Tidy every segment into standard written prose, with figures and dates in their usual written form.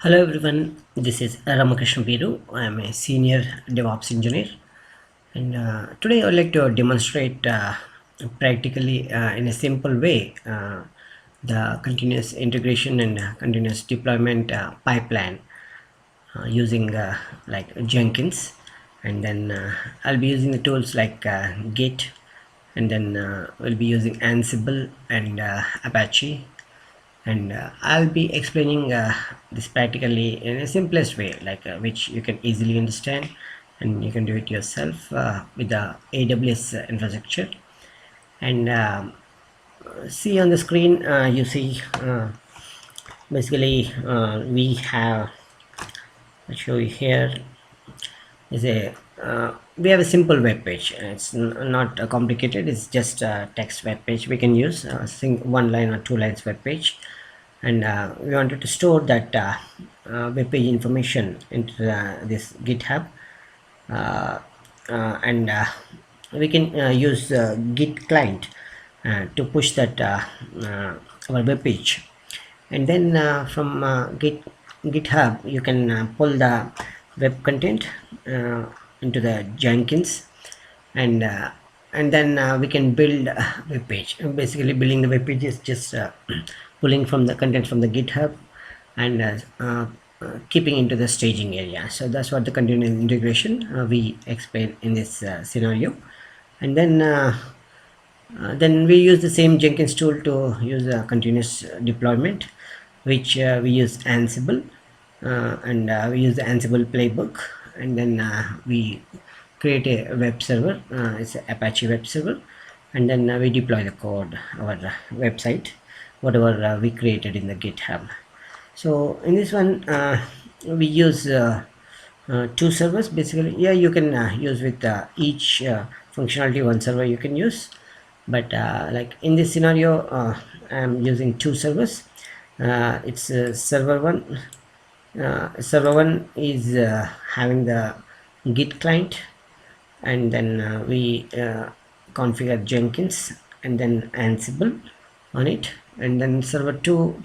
Hello everyone, this is Ramakrishna Biru. I am a senior DevOps engineer, and today I would like to demonstrate practically in a simple way the continuous integration and continuous deployment pipeline using like Jenkins, and then I'll be using the tools like Git, and then we'll be using Ansible and Apache, and I'll be explaining this practically in a simplest way, like which you can easily understand and you can do it yourself with the AWS infrastructure. And see on the screen, you see basically we have, I'll show you here, is a we have a simple web page. It's not complicated, it's just a text web page. We can use one line or two lines web page, and we wanted to store that web page information into this GitHub, uh, and we can use Git client to push that our web page, and then from GitHub you can pull the web content into the Jenkins, and then we can build a web page. Basically building the web page is just pulling from the content from the GitHub and keeping into the staging area. So that's what the continuous integration we explain in this scenario. And then we use the same Jenkins tool to use a continuous deployment, which we use Ansible, and we use the Ansible playbook, and then we create a web server. It's an Apache web server, and then we deploy the code, our website, whatever we created in the GitHub. So in this one we use two servers basically. Yeah, you can use with each functionality one server you can use, but like in this scenario I'm using two servers. It's server one is having the Git client, and then we configure Jenkins and then Ansible on it, and then server 2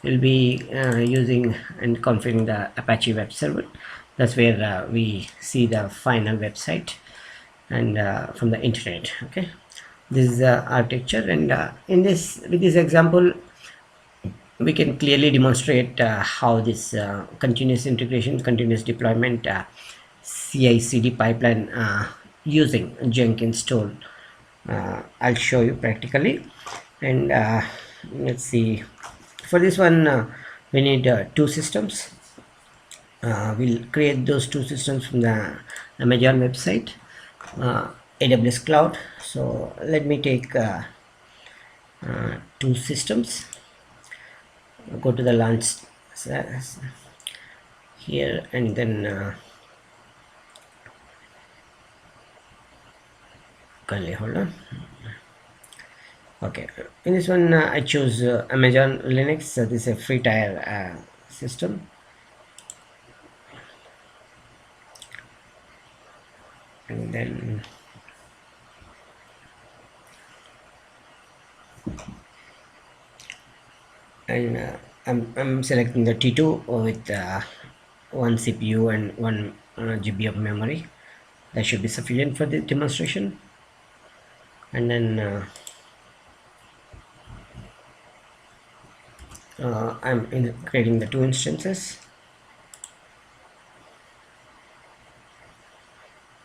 will be using and configuring the Apache web server. That's where we see the final website and from the internet. Okay, this is the architecture, and in this, with this example, we can clearly demonstrate how this continuous integration, continuous deployment, CICD pipeline using Jenkins tool. I'll show you practically, and let's see. For this one, we need two systems. We'll create those two systems from the Amazon website, AWS cloud. So let me take two systems. Go to the launch here, and then kindly hold on. Okay, in this one I choose Amazon Linux. So this is a free tier system, and then I'm selecting the T2 with one CPU and 1 GB of memory. That should be sufficient for the demonstration. And then I'm creating the two instances,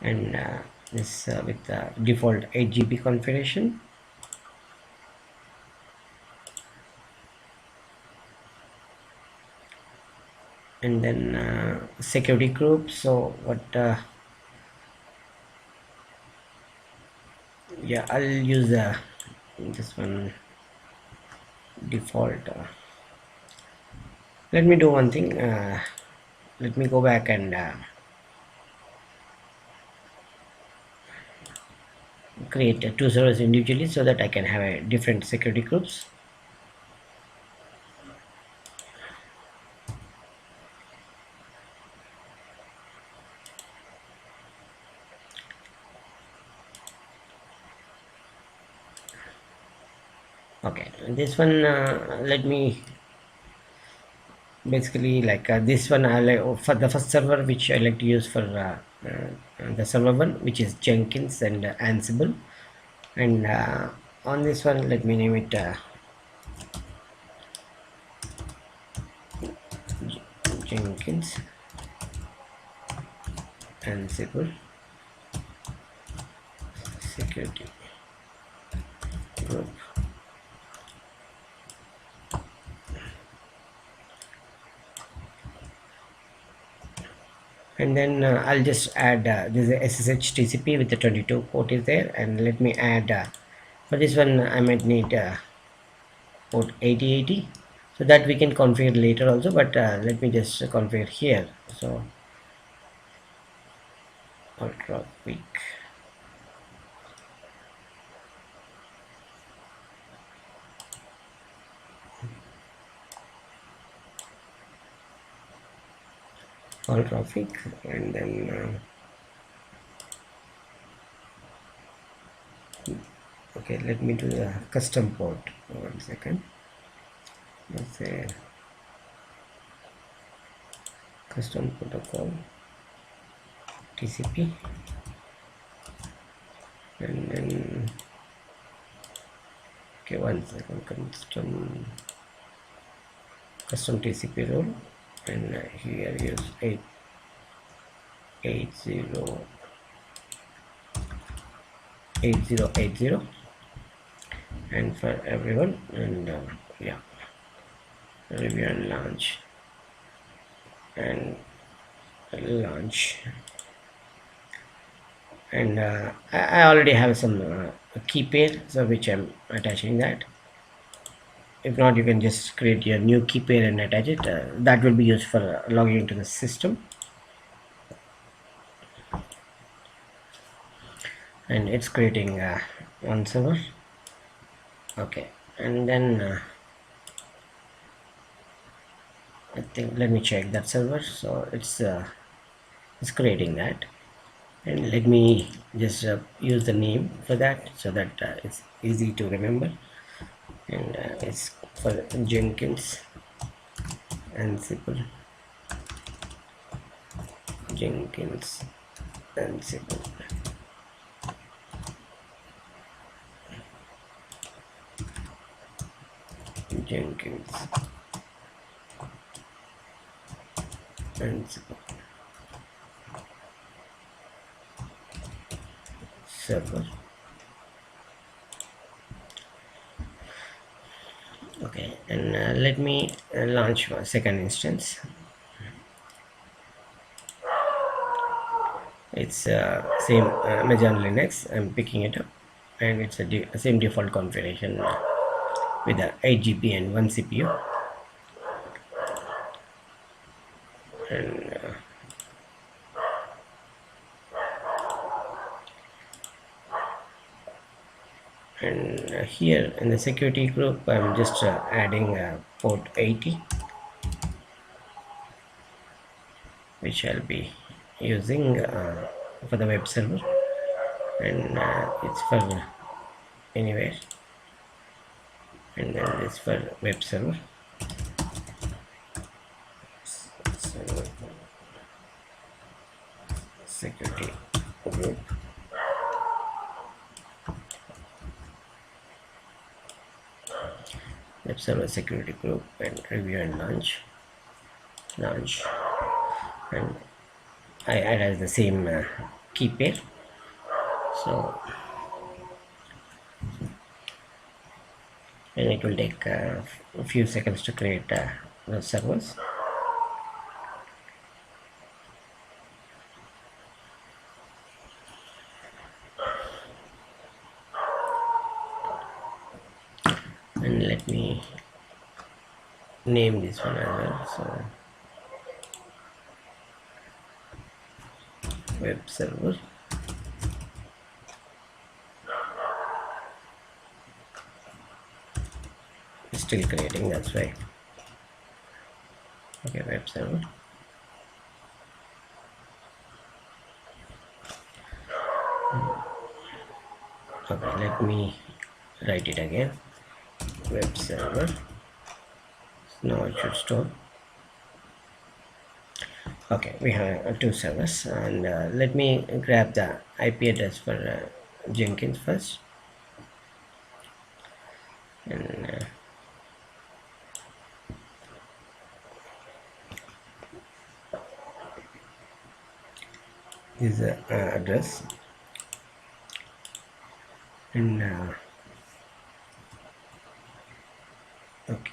and this with the default 8 GB configuration. And then security group. So what yeah, I'll use this one default. Let me do one thing. Let me go back and create two servers individually so that I can have a different security groups. Okay, this one let me basically like this one I like for the first server which I like to use for the server one, which is Jenkins and Ansible. And on this one, let me name it Jenkins Ansible security group. And then I'll just add this is SSH TCP with the 22 port is there, and let me add for this one I might need port 8080, so that we can configure later also, but let me just configure here. So ultra quick, ultra quick, and then okay, let me do the custom port. 1 second. Let's say custom protocol TCP, and then okay, 1 second, custom TCP role, and here use 8080, and for everyone, and yeah, review and launch, and launch. And I already have some key pair, so which I'm attaching that. If not, you can just create your new key pair and attach it. That will be used for logging into the system. And it's creating one server. Okay, and then I think, let me check that server. So it's creating that, and let me just use the name for that so that it's easy to remember. And it's for Jenkins Ansible, Jenkins Ansible. Jenkins Ansible server. Okay, and let me launch my second instance. It's same Amazon Linux. I'm picking it up, and it's a same default configuration with a 8 GB and 1 CPU. And here in the security group, I'm just adding port 80, which I'll be using for the web server, and it's for anywhere, and then it's for web server. So, security group, web server security group, and review and launch, and I added the same key pair. So, and it will take a few seconds to create those servers. And let me name this one as well. So web server, still creating, that's right. Okay, web server. Okay, let me write it again. Web server. Now it should stop. Okay, we have two servers, and let me grab the IP address for Jenkins first. And this is the address, and okay,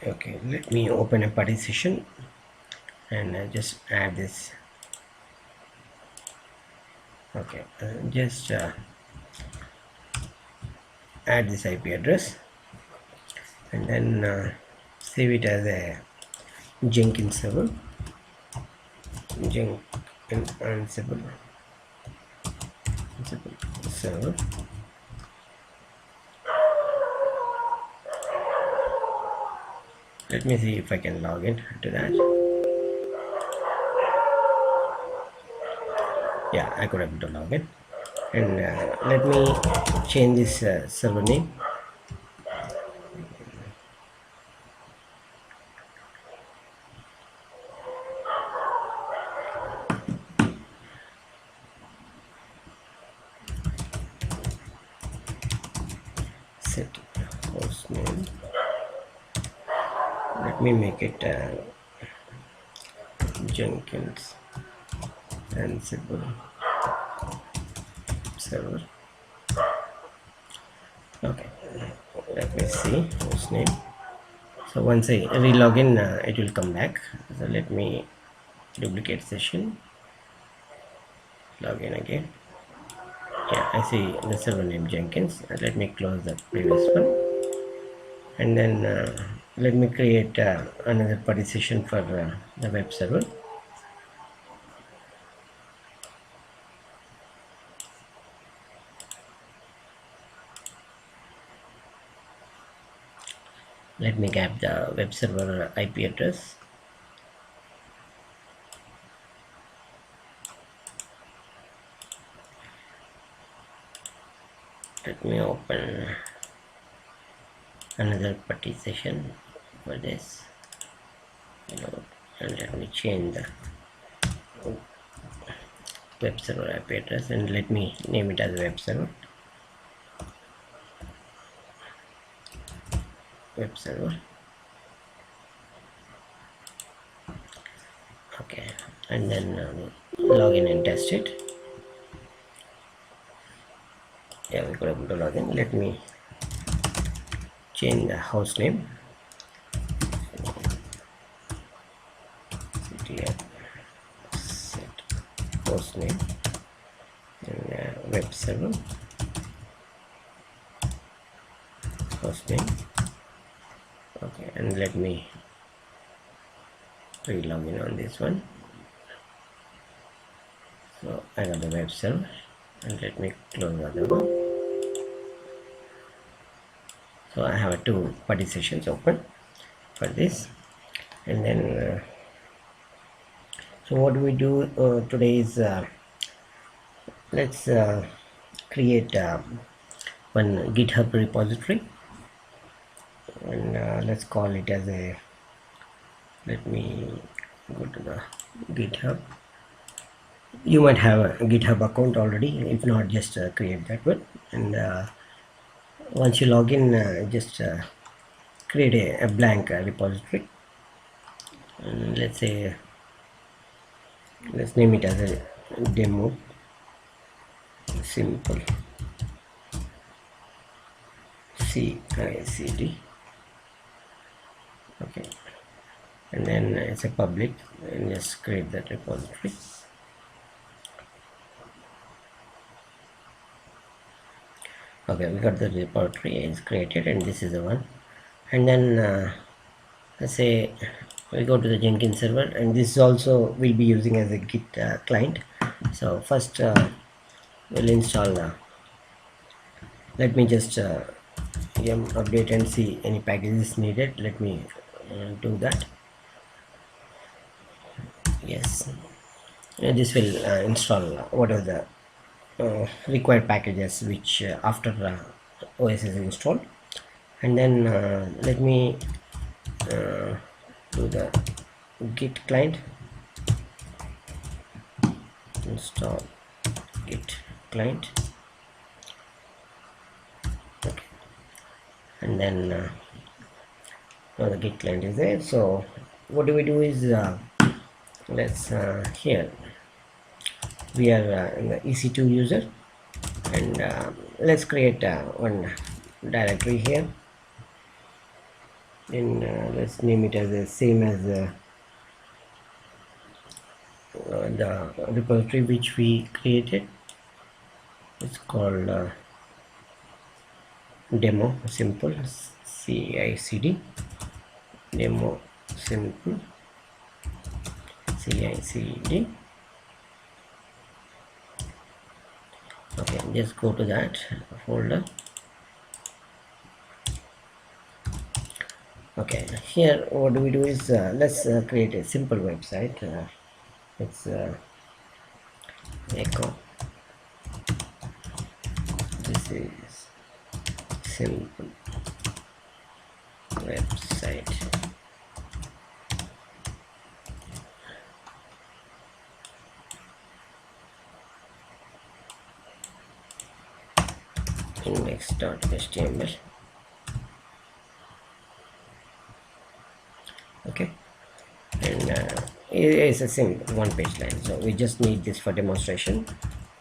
okay, let me open a partition and just add this. Okay, just add this IP address, and then save it as a Jenkins server, Jenkins Ansible server. Let me see if I can log in to that. Yeah, I could able to log in, and let me change this server name. Set host name. Let me make it Jenkins Ansible server. Okay, let me see host name. So once I relog in, it will come back. So let me duplicate session, log in again. Yeah, I see the server name Jenkins. Let me close the previous one, and then let me create another partition for the web server. Let me grab the web server IP address. Let me open another partition for this, and let me change the web server IP address, and let me name it as web server. Web server. Okay, and then log in and test it. Yeah, we could able to log in. Let me change the host name. Set host name and web server host name. Okay, and let me re-log in on this one. So I got the web server, and let me close the other one. So I have two partitions open for this, and then so what do we do today is let's create one GitHub repository, and let's call it as a, let me go to the GitHub. You might have a GitHub account already. If not, just create that one, and once you log in, just create a blank repository, and let's say, let's name it as a demo simple CICD. Okay, and then it's a public, and just create that repository. Okay, we got the repository is created, and this is the one. And then let's say we go to the Jenkins server, and this also will be using as a Git client. So first we'll install let me just yum update and see any packages needed. Let me do that. Yes, this will install what are the required packages, which after OS is installed. And then let me do the git client, install git client. Okay, and then now the git client is there. So what do we do is let's here we are in the EC2 user, and let's create one directory here, and let's name it as the same as the repository which we created. It's called demo simple CICD, demo simple CICD. Okay, just go to that folder. Okay, here what do we do is let's create a simple website. Let's echo this is simple website. Index.html. Okay, and it's a simple one page line, so we just need this for demonstration,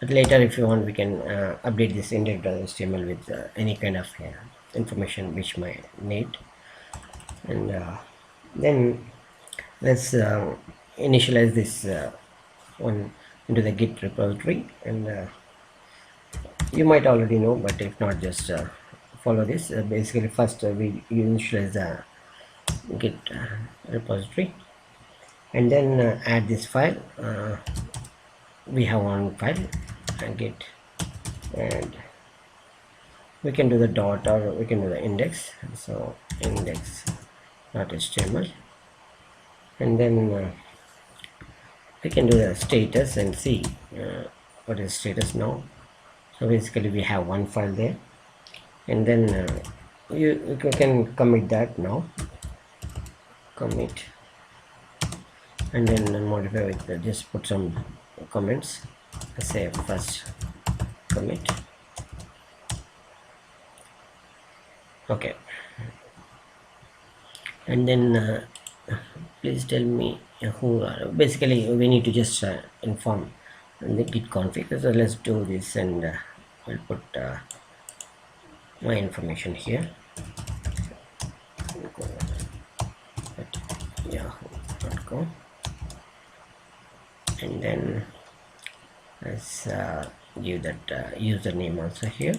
but later if you want we can update this index.html with any kind of information which might need. And then let's initialize this one into the git repository, and you might already know, but if not, just follow this. Basically first we initialize the git repository, and then add this file. We have one file git, and we can do the dot or we can do the index, so index.html, and then we can do the status and see what is status now. So basically we have one file there, and then you can commit that now, commit, and then modify with just put some comments. Let's say first commit. Okay, and then please tell me who are. Basically we need to just inform the git config. So let's do this, and we'll put my information here at yahoo.com, and then let's give that username also here.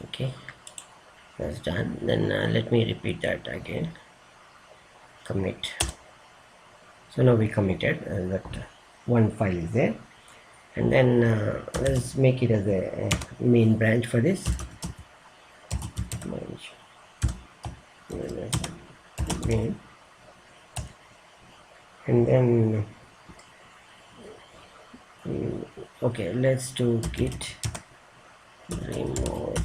Okay, that's done. Then let me repeat that again, commit. So now we committed that one file is there, and then let's make it as a main branch for this. Main. And then okay, let's do git remote.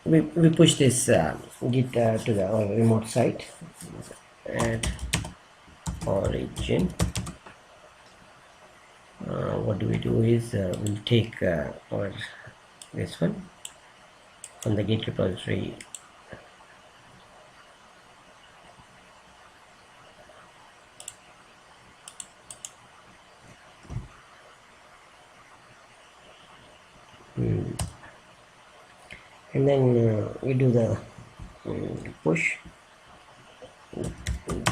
We push this git to the remote site at origin. What do we do is we'll take our this one from the git repository. And then we do the push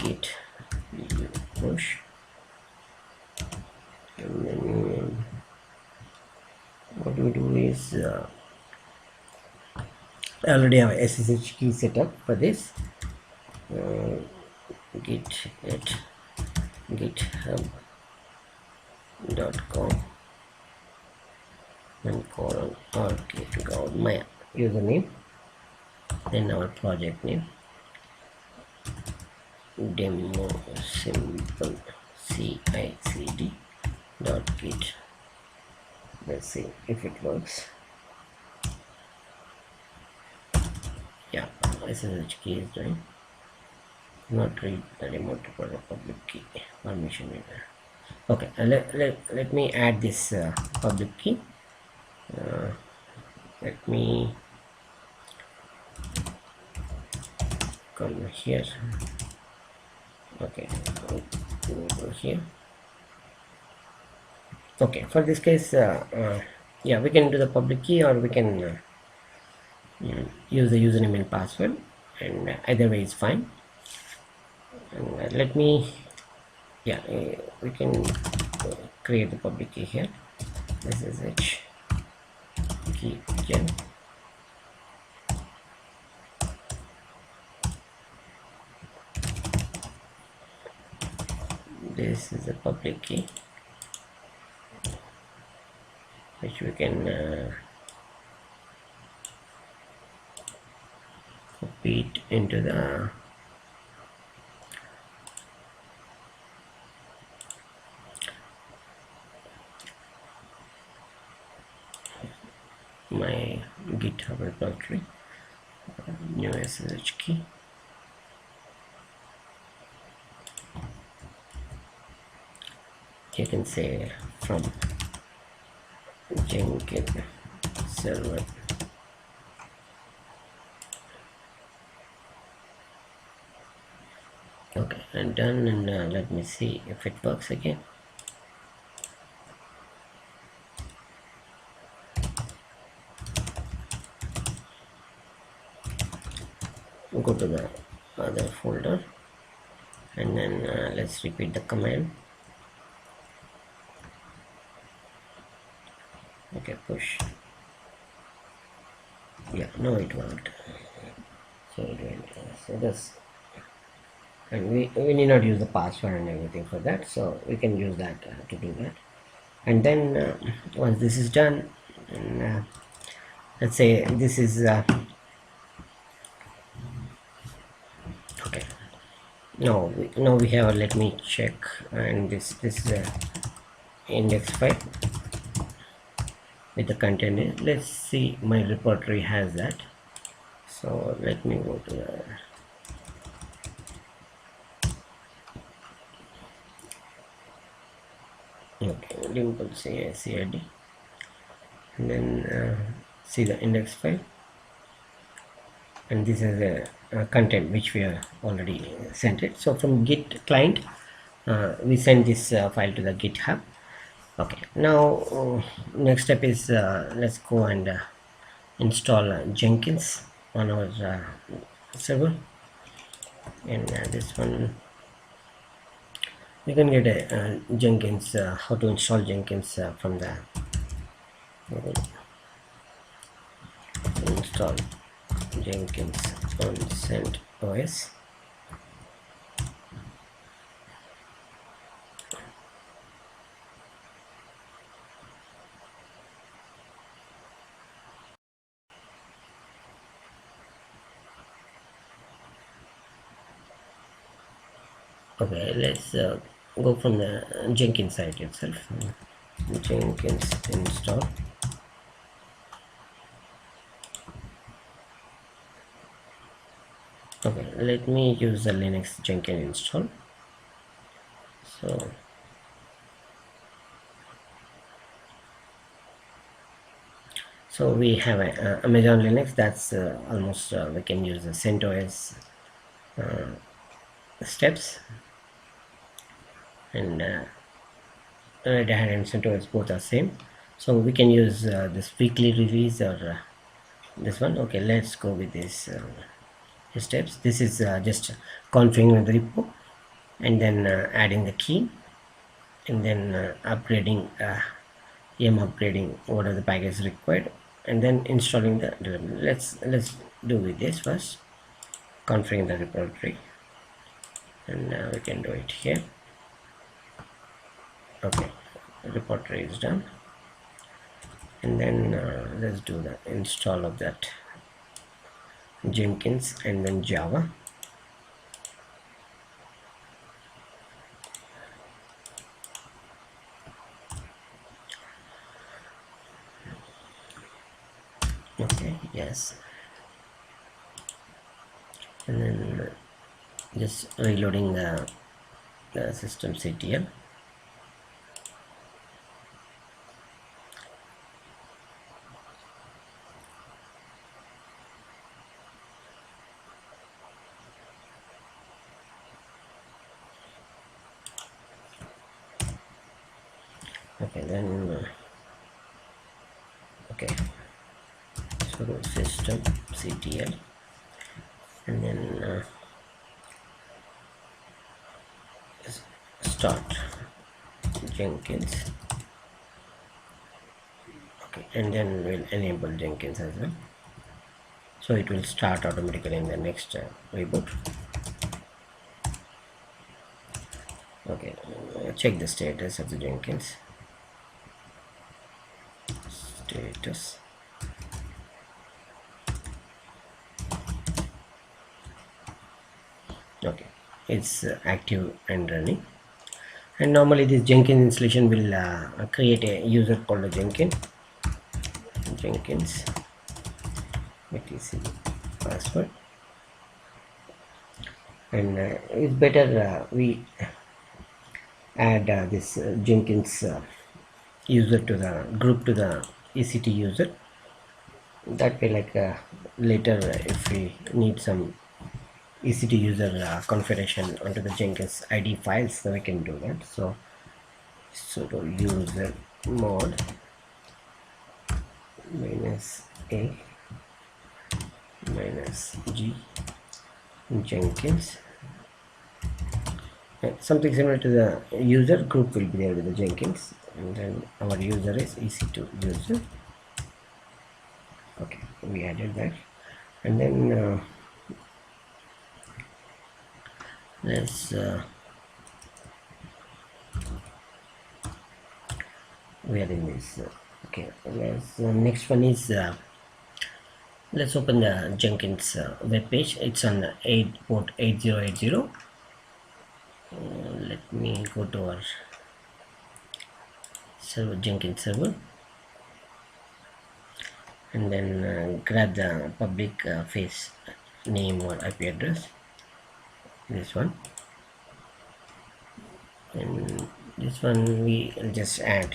git push, and then what we do is I already have a SSH key set up for this. Git at github.com and colon or my username, then our project name, demo simple CICD.git Let's see if it works. Yeah, SSH key is doing. Not read the remote for the public key permission either. Okay, let me add this public key. Let me come here. Okay, go here. Okay, for this case, yeah, we can do the public key, or we can use the username and password, and either way is fine. And let me, yeah, we can create the public key here. SSH key gen. This is a public key which we can copy it into the my GitHub repository. New SSH key. You can say from Jenkins server. Okay, and done. And let me see if it works again. Go to the other folder, and then let's repeat the command. Okay, push. Yeah, no, it worked. So this, and we need not use the password and everything for that, so we can use that to do that. And then once this is done, and let's say this is okay. Now we have, let me check, and this is a index file with the content in. Let's see, my repository has that. So let me go to the Dimple CICD, and then see the index file, and this is a content which we have already sent it. So from Git client we send this file to the GitHub. Okay, now next step is let's go and install Jenkins on our server. And this one you can get a Jenkins, how to install Jenkins from the install Jenkins on CentOS. Okay, let's go from the Jenkins site itself. Jenkins install. Okay, let me use the Linux Jenkins install. So we have a Amazon Linux. That's almost we can use the CentOS steps, and Red Hat and CentOS both are same. So we can use this weekly release or this one. Okay, let's go with this steps. This is just configuring the repo, and then adding the key, and then upgrading upgrading what are the packages required, and then installing the let's do with this first. Configuring the repository, and we can do it here. Okay, the repository is done, and then let's do the install of that Jenkins and then Java. Okay, yes, and then just reloading the system CTL. Okay, then okay, so system CTL, and then start Jenkins. Okay, and then we'll enable Jenkins as well, so it will start automatically in the next reboot. Okay, check the status of the Jenkins. Status. Okay, it's active and running. And normally this Jenkins installation will create a user called a Jenkins etc password, and it's better we add this Jenkins user to the group to the ECT user. That way, like later if we need some ECT user configuration onto the Jenkins ID files, so we can do that. So sudo user mod -a -g Jenkins. Something similar to the user group will be there with the Jenkins, and then our user is EC2 user. Okay, we added that, and then let's we are in this. Okay, let's next one is let's open the Jenkins web page. It's on port 8080. Let me go to our server, Jenkins server, and then grab the public face name or IP address, this one, and this one we just add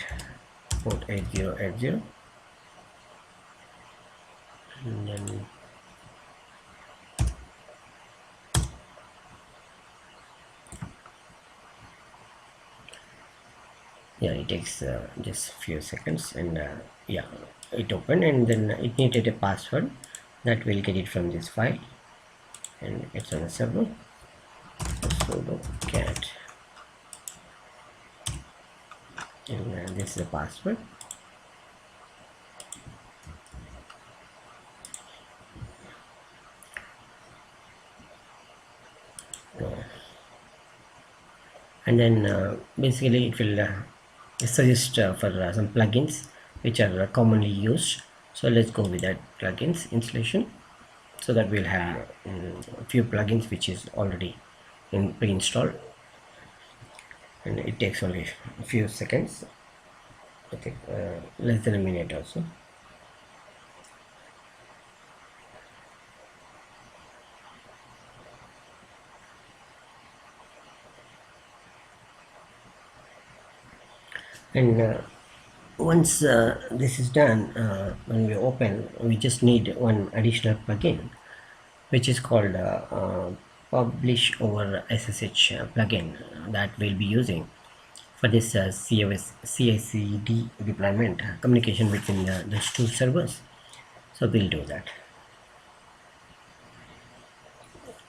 port 8080, and then yeah, it takes just few seconds, and yeah, it opened, and then it needed a password that will get it from this file, and it's on a server. Sudo cat, and this is the password. And then basically it will suggest for some plugins which are commonly used. So let's go with that plugins installation, so that we'll have a few plugins which is already pre-installed, and it takes only a few seconds, I think less than a minute or so. And once this is done, when we open, we just need one additional plugin which is called publish over SSH plugin that we'll be using for this CICD deployment communication between those two servers. So we'll do that.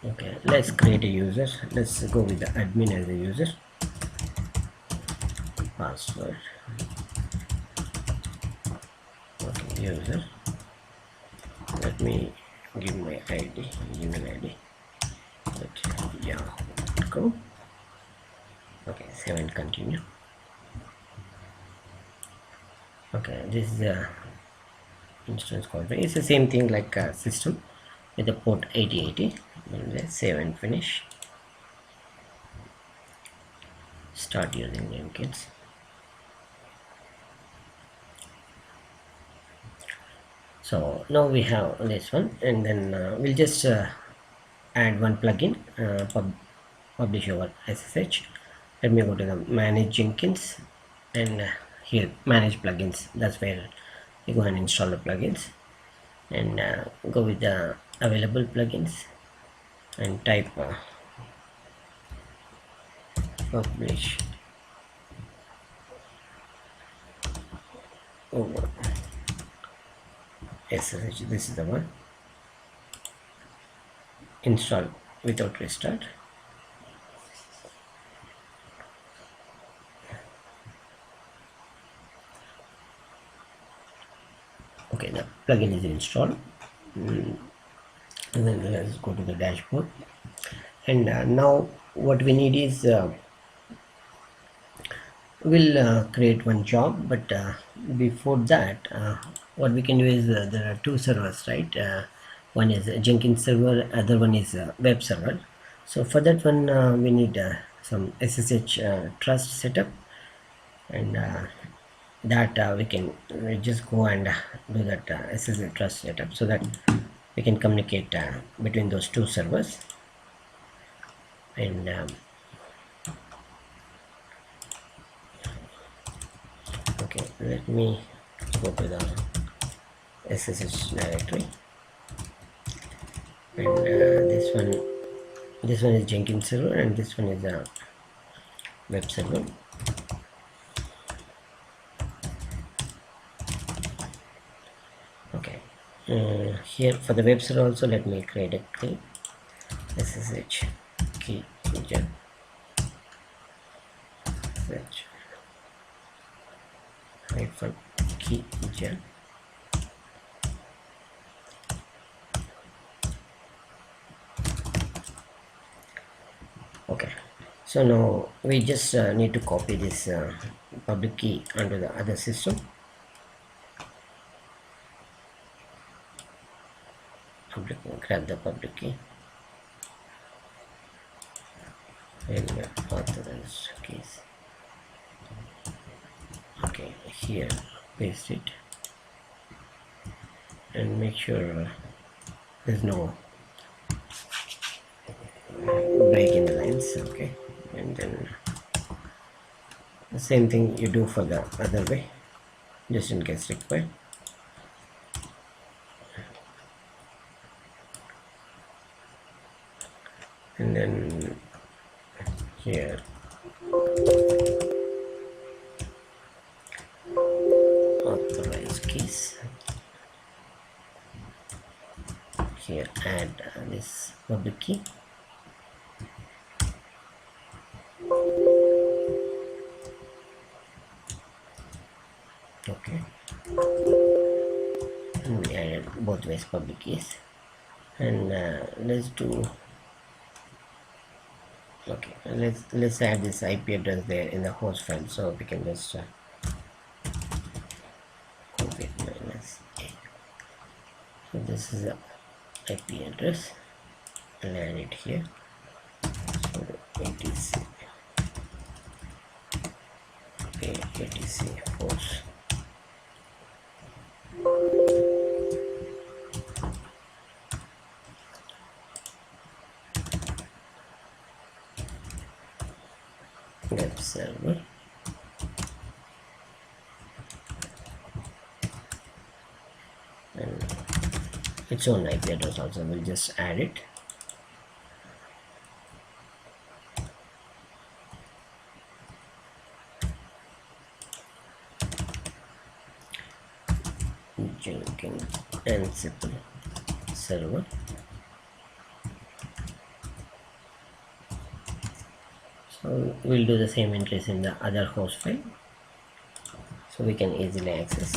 Okay, let's create a user. Let's go with the admin as a user. Password. Okay, user. Let me give my ID, email ID. Yahoo.com. Okay, save and continue. Okay, this is the instance called. It's the same thing like system with the port 8080. And let's save and finish. Start using Jenkins. So now we have this one, and then we'll just add one plugin, publish over SSH. Let me go to the manage Jenkins, and here manage plugins. That's where you go and install the plugins, and go with the available plugins and type publish over SSH. This is the one. Install without restart. Okay, the plugin is installed. And then let's go to the dashboard, and now what we need is we'll create one job, but before that what we can do is there are two servers, right? One is a Jenkins server, other one is a web server. So for that one we need some SSH trust setup, and that we just go and do that SSH trust setup, so that we can communicate between those two servers. And okay, let me go to the SSH directory, and this one is Jenkins server, and this one is a web server. Okay, here for the web server also, let me create a key SSH key gen search hyphen key gen. Okay, so now we just need to copy this public key onto the other system. Grab the public key and authorized keys. Okay, here paste it and make sure there's no break in the lines. Okay, and then the same thing you do for the other way, just in case required. And then here authorized keys, here add this public key. Okay, and we added both ways public keys, and let's do, okay, let's add this IP address there in the host file, so we can just copy it -a. So this is the IP address, and add it here. So ATC host. Web server, and its own IP address also, we'll just add it. Jenkins Ansible server. So we'll do the same entries in the other host file, so we can easily access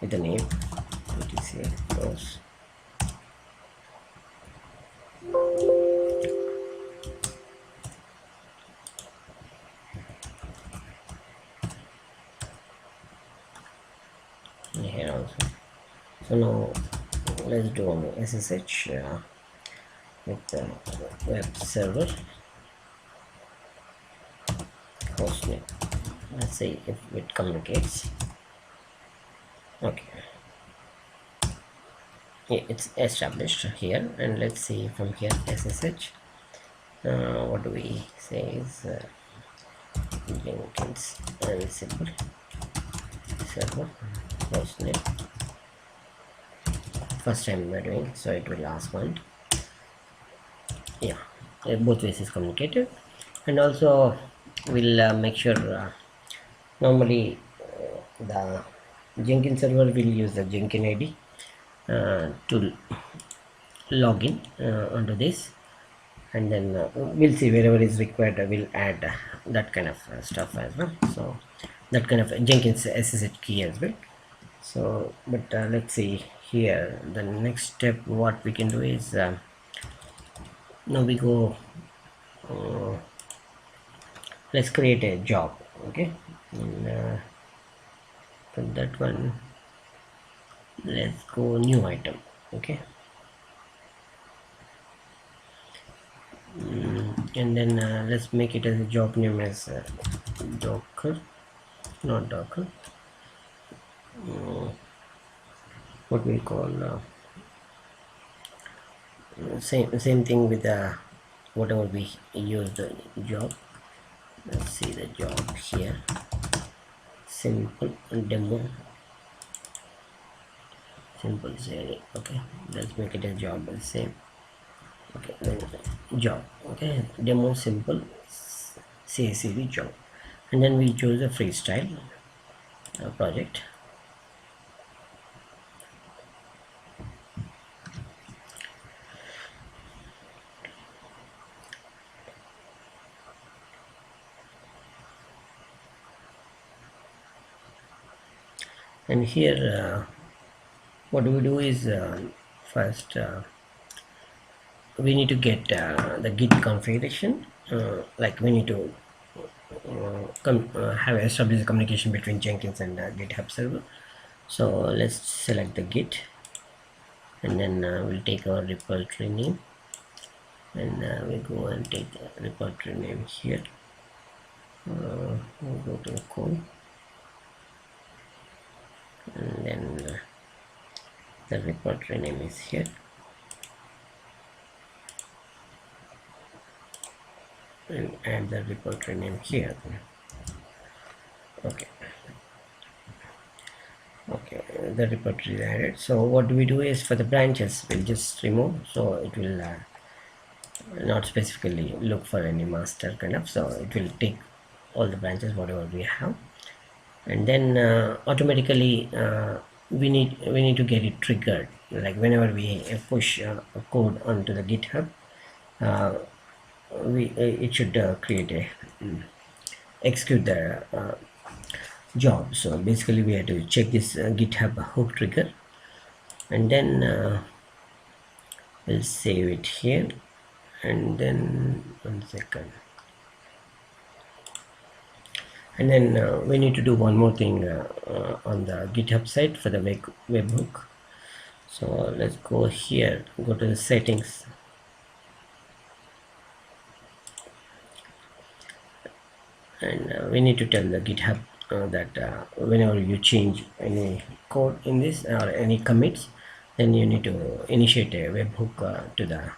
with the name etc host. Here also. So now let's do on SSH with the web server hostname. Let's see if it communicates. Okay, it's established here. And let's see from here SSH. What do we say is Jenkins Ansible server hostname. First time we're doing, so it will ask one. Yeah, both ways is communicated. And also we'll make sure normally the Jenkins server will use the Jenkins ID to log in onto this, and then we'll see wherever is required we'll add that kind of stuff as well. So that kind of Jenkins SSH key as well. So but let's see here, the next step what we can do is now we go let's create a job. Okay, and for that one let's go new item. Okay, and then let's make it as a job name as Docker, not Docker, what we call same thing with whatever we use the job. Let's see the job here, simple demo, simple say. Okay, let's make it a job the same. Okay, then job. Okay, demo simple CICD job, and then we choose a freestyle project. And here what we do is first we need to get the Git configuration, like we need to have established communication between Jenkins and GitHub server. So let's select the Git, and then we'll take our repository name, and we go and take the repository name here. We'll go to the code, and then the repository name is here, and add the repository name here. Okay, the repository is added. So what we do is for the branches we'll just remove, so it will not specifically look for any master kind of, so it will take all the branches whatever we have, and then automatically we need to get it triggered, like whenever we push a code onto the GitHub, it should create a execute the job. So basically we have to check this GitHub hook trigger, and then we'll save it here, and then 1 second, and then we need to do one more thing on the GitHub side for the webhook. So let's go here, go to the settings, and we need to tell the GitHub that whenever you change any code in this or any commits, then you need to initiate a webhook to the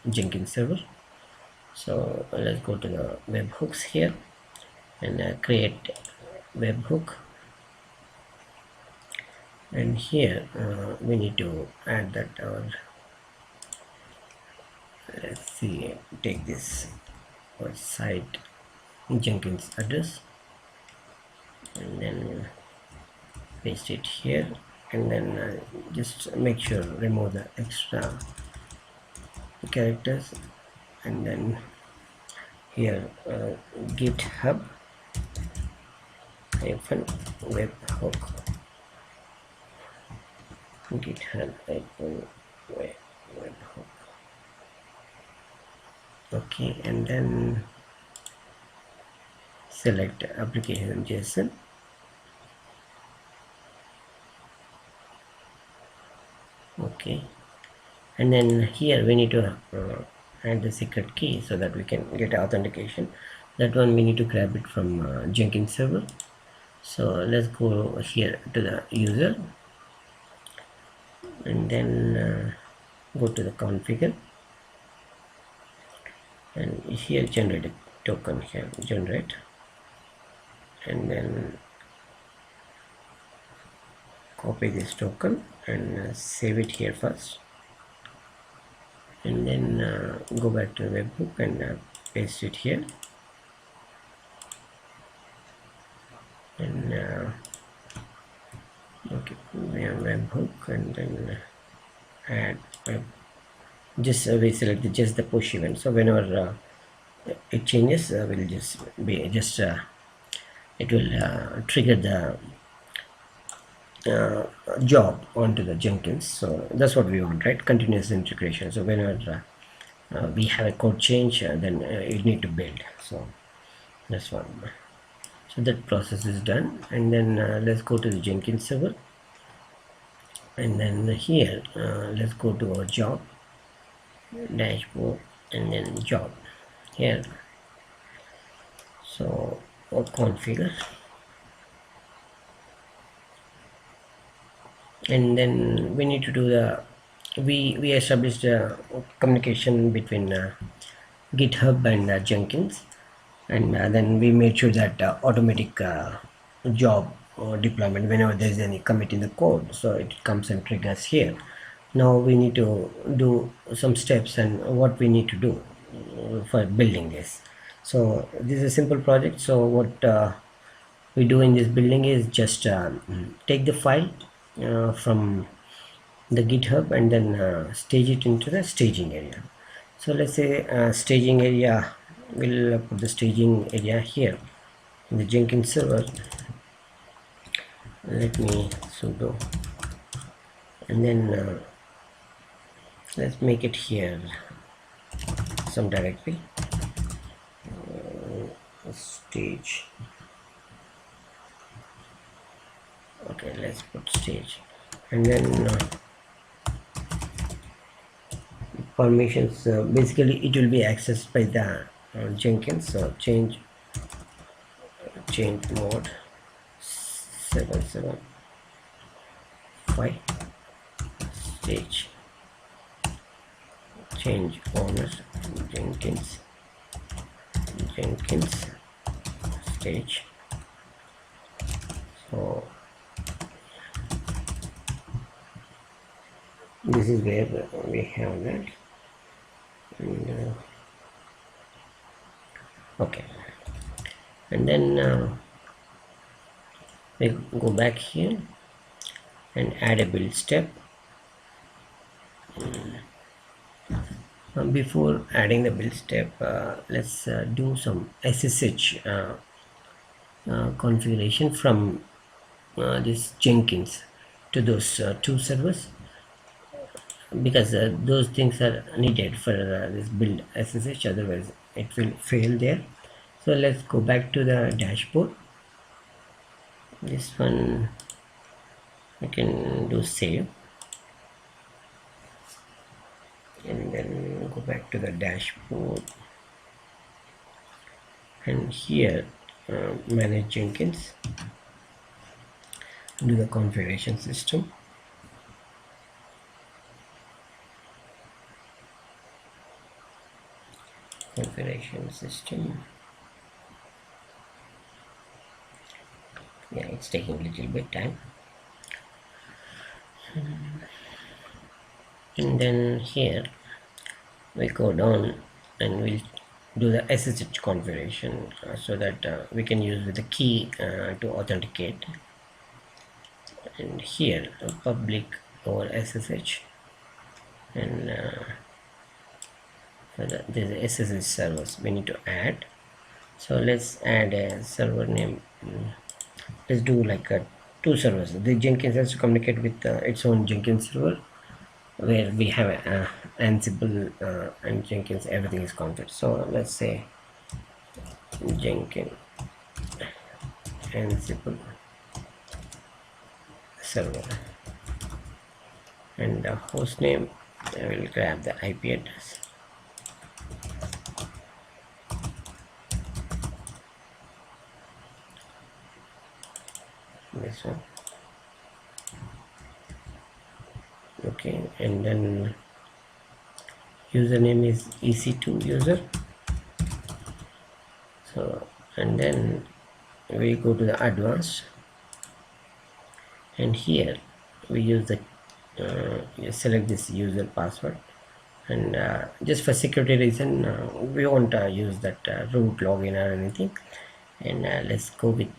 Jenkins server. So let's go to the webhooks here, and create webhook, and here we need to add that our, let's see, take this our site Jenkins address, and then paste it here, and then just make sure remove the extra characters, and then here GitHub hyphen webhook, GitHub hyphen webhook. Okay, and then select application JSON. Okay, and then here we need to add the secret key so that we can get authentication. That one we need to grab it from Jenkins server. So let's go here to the user, and then go to the configure, and here generate a token, here generate, and then copy this token and save it here first, and then go back to the webhook and paste it here, and okay, we have webhook, and then add web. Just we select just the push event, so whenever it changes, will just be it will trigger the job onto the Jenkins. So that's what we want, right? Continuous integration. So whenever we have a code change, then you need to build. So that's one. So that process is done, and then let's go to the Jenkins server, and then here let's go to our job dashboard, and then job here. So our configure, and then we need to do the we established a communication between GitHub and Jenkins, and then we made sure that automatic job deployment, whenever there is any commit in the code, so it comes and triggers here. Now we need to do some steps and what we need to do for building this. So this is a simple project. So what we do in this building is just take the file from the GitHub and then stage it into the staging area. So let's say staging area, we'll put the staging area here in the Jenkins server. Let me sudo, and then let's make it here some directory, stage. Okay, let's put stage, and then permissions, basically it will be accessed by the Jenkins. So change mode 775 stage, change owner Jenkins stage. So this is where we have that, and okay, and then we go back here and add a build step. Before adding the build step, let's do some SSH configuration from this Jenkins to those two servers, because those things are needed for this build SSH, otherwise it will fail there. So let's go back to the dashboard. This one we can do save, and then go back to the dashboard, and here manage Jenkins, do the configuration system, yeah, it's taking a little bit time, and then here we go down and we'll do the SSH configuration, so that we can use with the key to authenticate, and here public over SSH, and for the SSH servers we need to add. So let's add a server name. Let's do like two servers. The Jenkins has to communicate with its own Jenkins server, where we have Ansible and Jenkins, everything is configured. So let's say Jenkins Ansible server, and the host name, I will grab the IP address. This one, Okay, and then username is EC2 user. So, and then we go to the advanced, and here we use the you select this user password, and just for security reason we won't use that root login or anything. And let's go with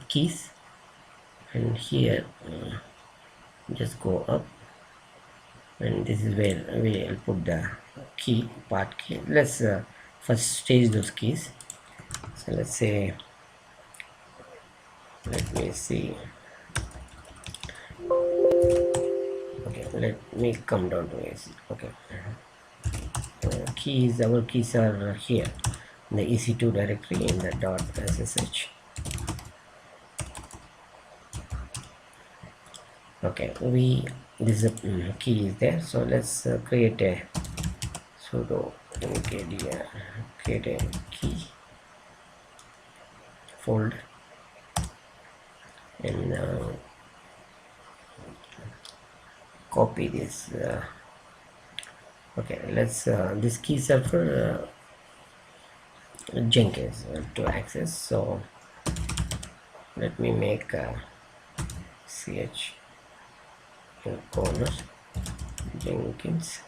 keys, and here just go up, and this is where we'll put the key part key. Let's first stage those keys. So let's say, let me see, okay, let me come down to AC. Okay, keys, our keys are here in the EC2 directory in the .ssh. Okay, this is a key is there, so let's create a sudo mkdir, create a key folder, and copy this. Okay, let's this keys are for Jenkins to access. So let me make ch corner Jenkins.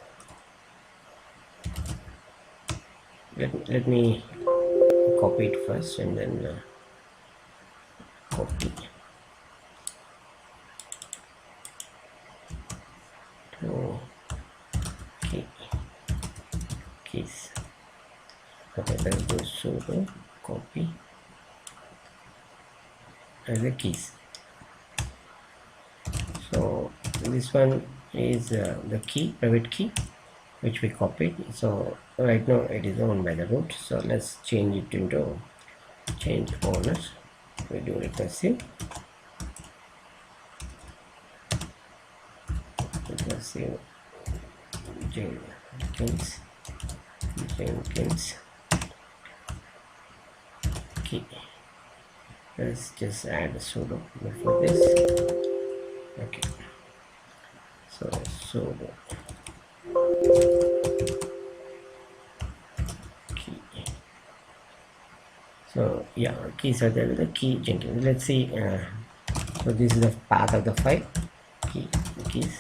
Let me copy it first, and then copy to keys. Okay, let's do sudo copy as the keys. So this one is the key, private key, which we copied. So right now it is owned by the root, so let's change it into change owners. We do recursive Jenkins key. Let's just add a sudo before this. Okay, so sudo key. So yeah, keys are there with the key Jenkins. Let's see. So this is the path of the file keys.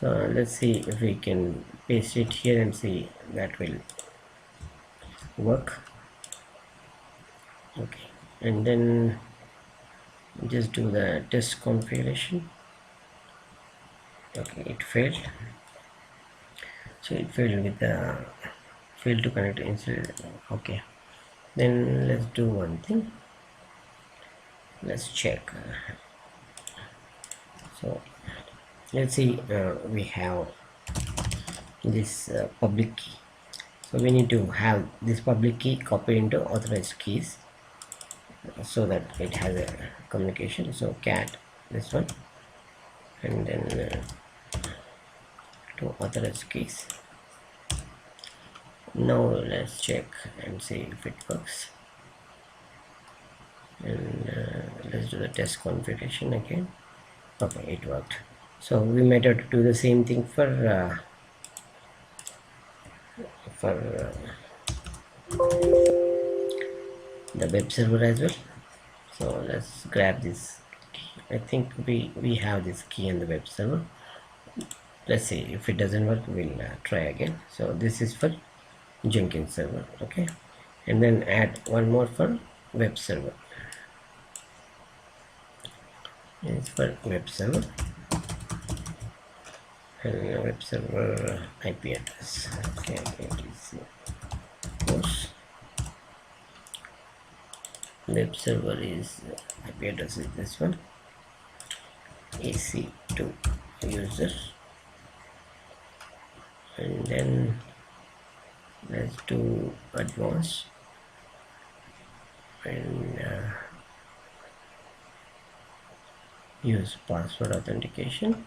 So let's see if we can paste it here and see that will work. Okay, and then just do the test configuration. Okay, it failed. So it failed with the failed to connect instead. Okay, then let's do one thing. Let's check. So let's see, we have this public key, so we need to have this public key copied into authorized keys so that it has a communication. So cat this one, and then to authorized keys. Now let's check and see if it works, and let's do the test configuration again. Okay, it worked. So we might have to do the same thing for the web server as well. So let's grab this key. I think we have this key on the web server. Let's see if it doesn't work, we'll try again. So this is for Jenkins server. Okay, and then add one more for web server. It's for web server, and web server IP address. Okay, host. Web server is IP address is this one, EC2 user, and then let's do advanced, and use password authentication,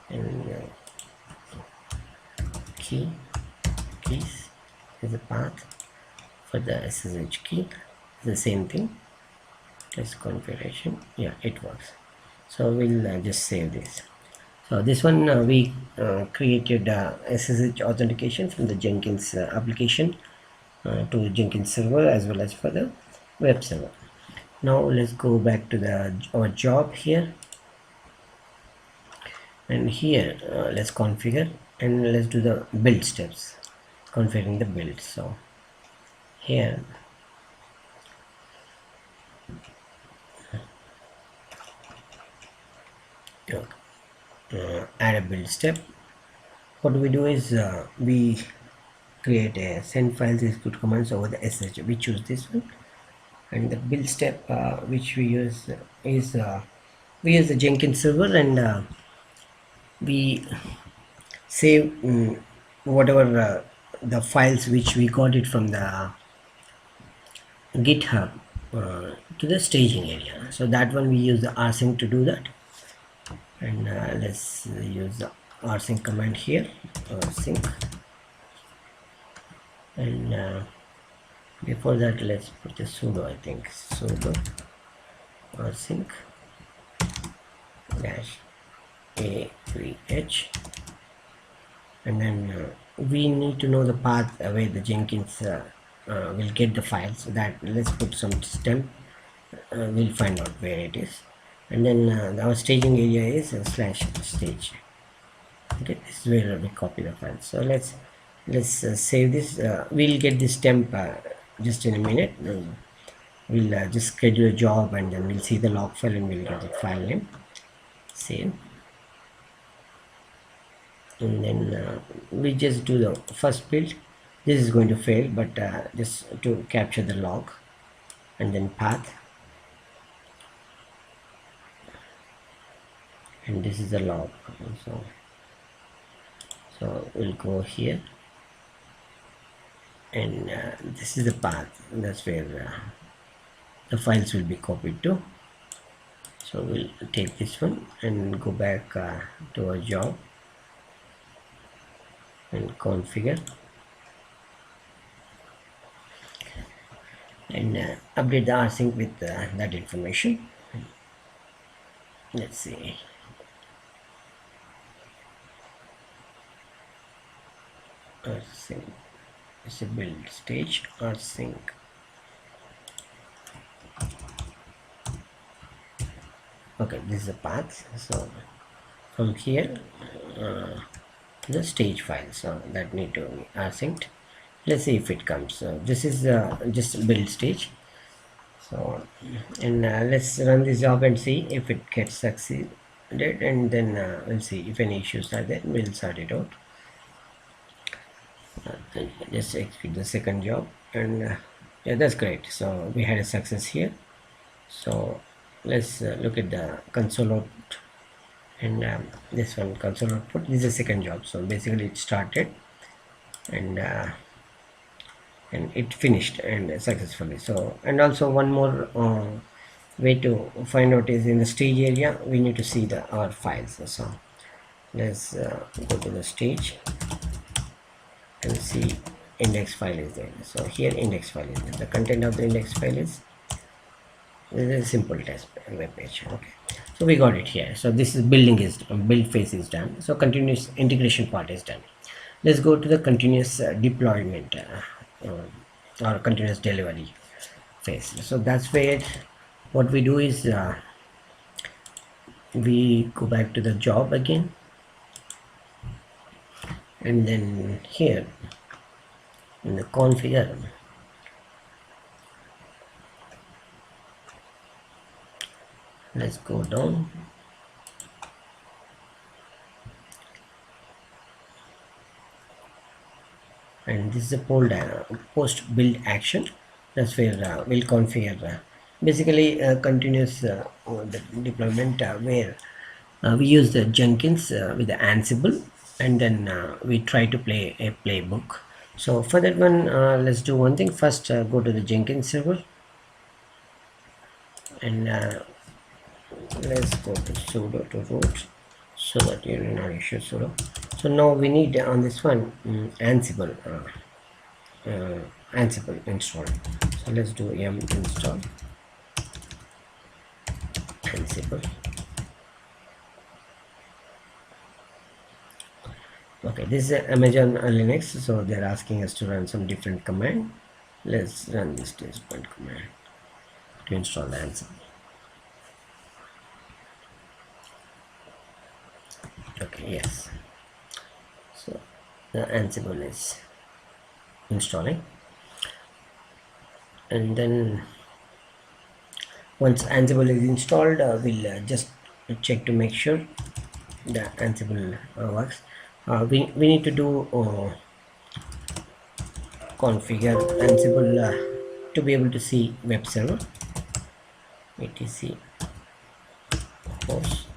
and keys is the path for the SSH key. The same thing, test configuration. Yeah, it works. So we'll just save this. So this one we created SSH authentication from the Jenkins application to Jenkins server as well as for the web server. Now let's go back to our job here, and here let's configure and let's do the build steps, configuring the build. So here add a build step. What we do is we create a send files execute commands over the SSH. We choose this one, and the build step which we use is we use the Jenkins server, and we save whatever the files which we got it from the GitHub to the staging area. So that one we use the rsync to do that, and let's use the rsync command here, rsync, and before that let's put the sudo, I think sudo rsync dash a3h, and then we need to know the path where the Jenkins will get the files. So that let's put some stem, we'll find out where it is, and then our staging area is /stage. Okay, this is where we copy the file. So let's save this. We'll get this temp just in a minute. We'll just schedule a job, and then we'll see the log file, and we'll get the file name, save, and then we just do the first build. This is going to fail, but just to capture the log, and then path, and this is the log. So we'll go here, and this is the path. That's where the files will be copied to. So we'll take this one and go back to our job and configure, and update the rsync with that information. Let's see. Rsync is a build stage. Rsync okay, this is the path. So from here the stage file, so that need to be synced. Let's see if it comes. So this is just build stage. So and let's run this job and see if it gets succeeded, and then we'll see if any issues are there. We'll sort it out. Just execute the second job, and yeah, that's great. So we had a success here. So let's look at the console output, and this one console output. This is the second job. So basically it started, and it finished and successfully. So, and also one more way to find out is in the stage area we need to see our files. So let's go to the stage and see index file is there. So here index file is there. The content of the index file is a simple test web page. Okay, so we got it here. So this is build phase is done. So continuous integration part is done. Let's go to the continuous deployment or continuous delivery phase. So that's where what we do is we go back to the job again, and then here in the configure, let's go down, and this is a post build action. That's where we'll configure basically continuous deployment where we use the Jenkins with the Ansible, and then we try to play a playbook. So for that one, let's do one thing. First go to the Jenkins server, and let's go to sudo to root, so that you will not issue sudo. So now we need on this one Ansible install. So let's do yum install Ansible, Okay, this is Amazon Linux, so they're asking us to run some different command. Let's run this test.point command to install the Ansible. Okay, yes, so the Ansible is installing, and then once Ansible is installed, we'll just check to make sure the Ansible works. We need to do configure Ansible to be able to see web server etc host.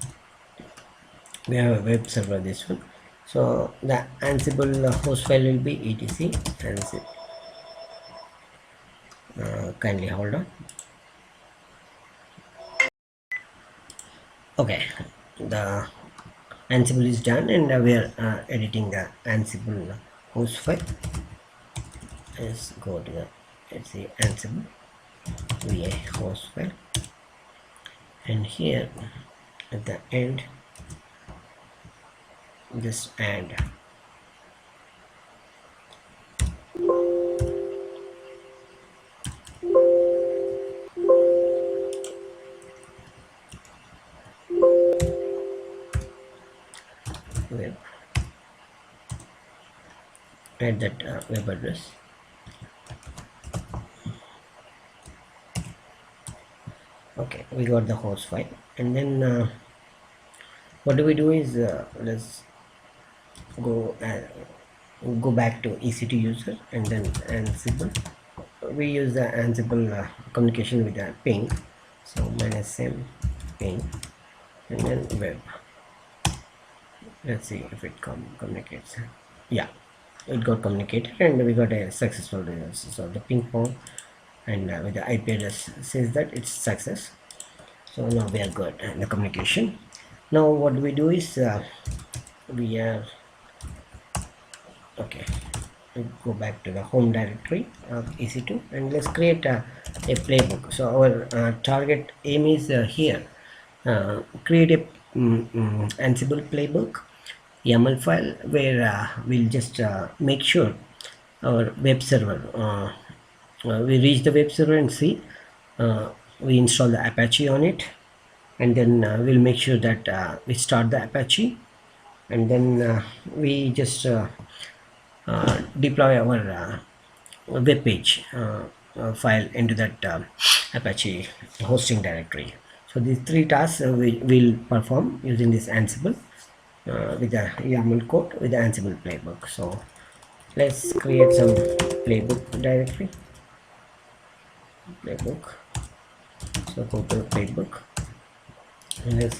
We have a web server, this one, so the Ansible host file will be etc Ansible. Kindly hold on. Okay, the Ansible is done, and we are editing the Ansible host file. Let's go to the, let's see, Ansible va host file, and here at the end just add web, add that web address. Okay, we got the host file, and then what do we do is let's go back to EC2 user, and then Ansible. We use the Ansible communication with the ping, so -m ping, and then web. Let's see if it communicates. Yeah, it got communicated, and we got a successful result. So the ping pong and with the IP address says that it's success. So now we are good in the communication. Now what we do is we are okay, we go back to the home directory of EC2, and let's create a playbook. So our target aim is here, create a Ansible playbook YAML file, where we'll just make sure our web server, we reach the web server and see we install the Apache on it, and then we'll make sure that we start the Apache, and then we just deploy our web page file into that Apache hosting directory. So these three tasks we will perform using this Ansible with the YAML code with the Ansible playbook. So let's create some playbook directory. So go to playbook, and let's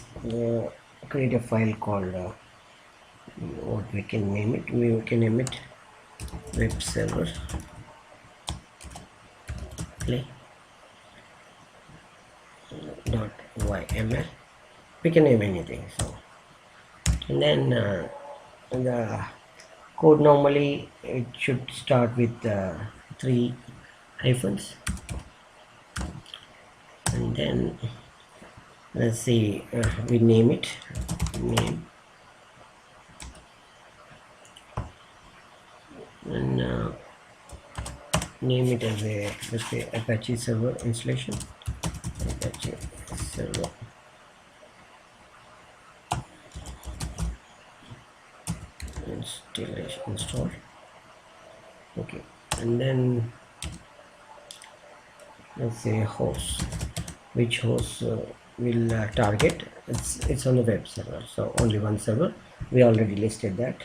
create a file called what we can name it. We can name it web server play .yml. We can name anything. So, and then the code, normally it should start with 3 hyphens, and then let's see, we name it name, and name it as a, let's say, Apache server installation, Apache server install. Okay, and then let's say host, which host will target. It's on the web server, so only one server. We already listed that.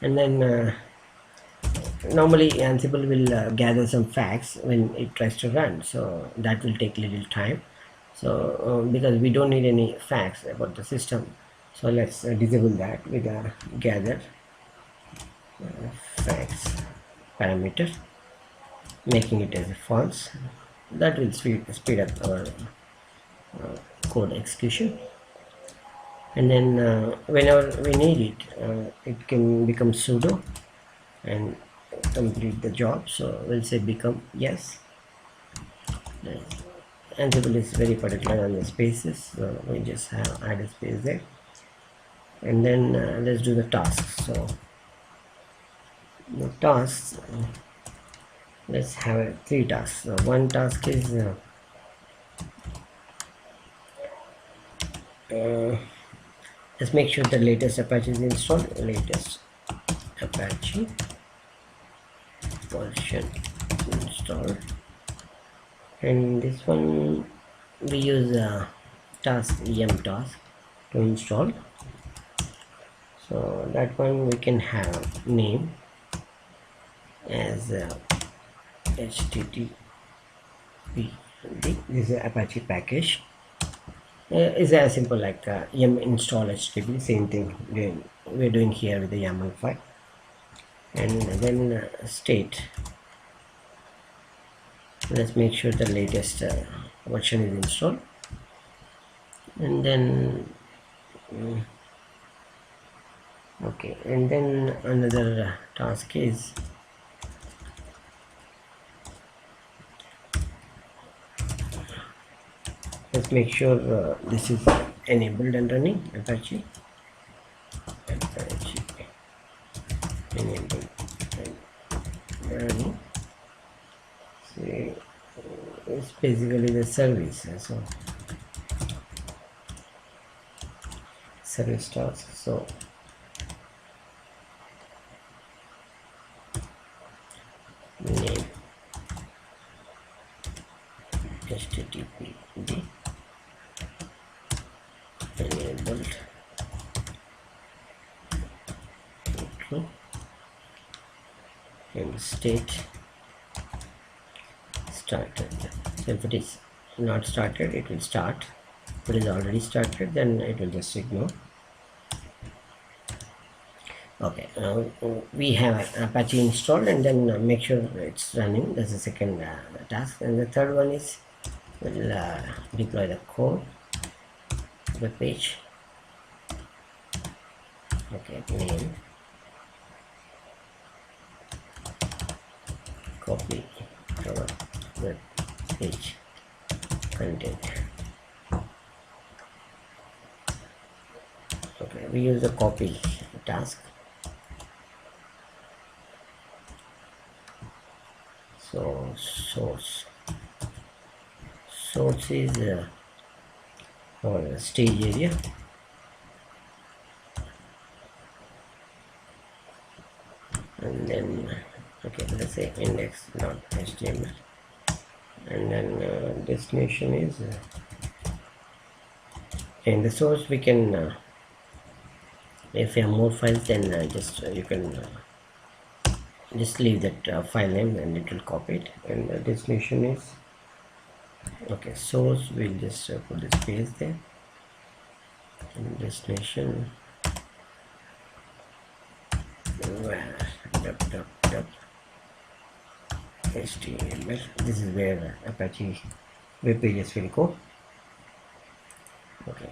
And then normally Ansible will gather some facts when it tries to run, so that will take little time. So because we don't need any facts about the system, so let's disable that with a gather facts parameter, making it as a false. That will speed up our code execution. And then whenever we need it, it can become sudo and complete the job. So we'll say become yes. Ansible is very particular on the spaces, so we just have add a space there. And then let's do the tasks. So The tasks, let's have 3 tasks. So one task is let's make sure the latest Apache is installed. Latest Apache version installed, and this one we use task task to install. So that one we can have name as HTTP. This is a Apache package. Is as simple like yum install HTTP. Same thing we're doing here with the YAML file, and then state. Let's make sure the latest version is installed, and then okay, and then another task is let's make sure this is enabled and running. Apache enabled and running. See, it's basically the service. So service task. So name HTTP enabled okay, and state started. So if it is not started, it will start. If it is already started, then it will just ignore. Okay, we have Apache installed, and then make sure it's running. That's the second task, and the third one is we'll deploy the code to the page. Okay, name, copy our web page content. Okay, we use the copy task. So source is our stage area, and then okay, let's say index.html, and then destination is in the source. We can if you have more files, then just you can just leave that file name and it will copy it. And the destination is okay, source we'll just put the space there, and destination where HTML. This is where Apache web pages will go. Okay,